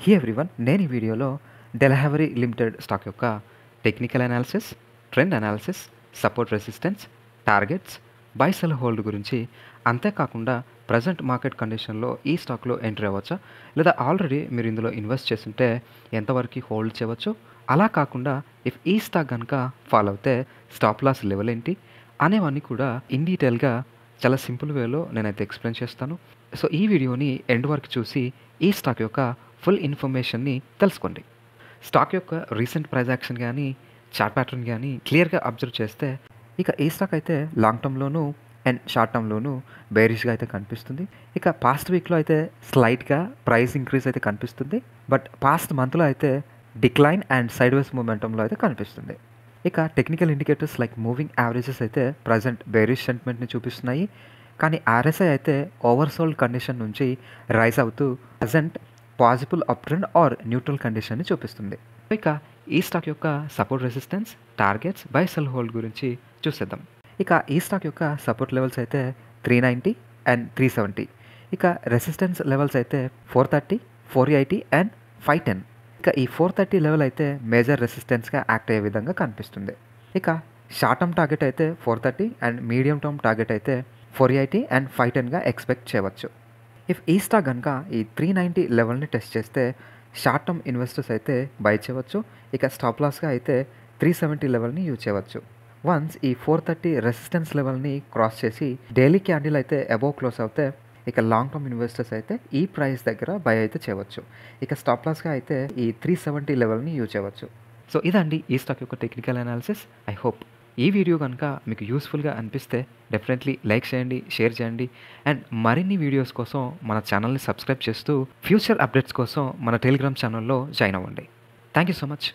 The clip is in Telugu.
హే ఎవ్రీవన్, నేను ఈ వీడియోలో డెలహవరీ లిమిటెడ్ స్టాక్ యొక్క technical analysis, trend analysis, support resistance, targets, buy sell hold గురించి, అంతేకాకుండా ప్రజెంట్ మార్కెట్ కండిషన్లో ఈ స్టాక్లో ఎంట్రీ అవ్వచ్చా, లేదా ఆల్రెడీ మీరు ఇందులో ఇన్వెస్ట్ చేస్తుంటే ఎంతవరకు హోల్డ్ చేయవచ్చు, అలా కాకుండా ఇఫ్ ఈ స్టాక్ కనుక ఫాలో అవుతే స్టాప్ లాస్ లెవెల్ ఏంటి అనేవన్నీ కూడా ఇన్ డీటెయిల్గా చాలా సింపుల్ వేలో నేనైతే ఎక్స్ప్లెయిన్ చేస్తాను. సో ఈ వీడియోని ఎండ్ వరకు చూసి ఈ స్టాక్ యొక్క ఫుల్ ఇన్ఫర్మేషన్ని తెలుసుకోండి. స్టాక్ యొక్క రీసెంట్ ప్రైస్ యాక్షన్ కానీ చార్ట్ ప్యాటర్న్ కానీ క్లియర్గా అబ్జర్వ్ చేస్తే ఇక ఈ స్టాక్ అయితే లాంగ్ టర్మ్లోనూ అండ్ షార్ట్ టర్మ్లోనూ బేరిష్గా అయితే కనిపిస్తుంది. ఇక పాస్ట్ వీక్లో అయితే స్లైట్గా ప్రైస్ ఇంక్రీజ్ అయితే కనిపిస్తుంది, బట్ పాస్ట్ మంత్లో అయితే డిక్లైన్ అండ్ సైడ్ వేస్ మూమెంటంలో అయితే కనిపిస్తుంది. ఇక technical indicators like moving averages అయితే ప్రజెంట్ బేరిష్ సెంటిమెంట్ని చూపిస్తున్నాయి, కానీ ఆర్ఎస్ఐ అయితే ఓవర్సోల్డ్ కండిషన్ నుంచి రైజ్ అవుతూ present possible up trend or neutral కండిషన్ని చూపిస్తుంది. ఇక ఈ స్టాక్ యొక్క support resistance, targets, buy sell hold గురించి చూసేద్దాం. ఇక ఈ స్టాక్ యొక్క సపోర్ట్ లెవెల్స్ అయితే 390 అండ్ 370. ఇక రెసిస్టెన్స్ లెవెల్స్ అయితే 430, 480 అండ్ 510. ఇక ఈ 430 లెవెల్ అయితే మేజర్ రెసిస్టెన్స్గా యాక్ట్ అయ్యే విధంగా కనిపిస్తుంది. ఇక షార్ట్ టర్మ్ టార్గెట్ అయితే 430 అండ్ మీడియం టర్మ్ టార్గెట్ అయితే 480 అండ్ 510గా ఎక్స్పెక్ట్ చేయవచ్చు. ఇఫ్ ఈ స్టాక్ కనుక ఈ 390 లెవెల్ని టెస్ట్ చేస్తే షార్ట్ టర్మ్ ఇన్వెస్టర్స్ అయితే బై చేయవచ్చు. ఇక స్టాప్ లాస్గా అయితే 370 లెవెల్ని యూజ్ చేయవచ్చు. వన్స్ ఈ 430 రెసిస్టెన్స్ లెవెల్ని క్రాస్ చేసి డైలీ క్యాండిల్ అయితే అబోవ్ క్లోజ్ అవుతే ఇక లాంగ్ టర్మ్ ఇన్వెస్టర్స్ అయితే ఈ ప్రైస్ దగ్గర బై అయితే చేయవచ్చు. ఇక స్టాప్ లాస్గా అయితే ఈ 370 లెవెల్ని యూజ్ చేయవచ్చు. సో ఇదండి ఈ స్టాక్ యొక్క టెక్నికల్ అనాలిసిస్. ఐ హోప్ ఈ వీడియో కనుక మీకు యూస్ఫుల్గా అనిపిస్తే డెఫినెట్లీ లైక్ చేయండి, షేర్ చేయండి, అండ్ మరిన్ని వీడియోస్ కోసం మన ఛానల్ని సబ్స్క్రైబ్ చేస్తూ ఫ్యూచర్ అప్డేట్స్ కోసం మన టెలిగ్రామ్ ఛానల్లో జాయిన్ అవ్వండి. Thank you so much.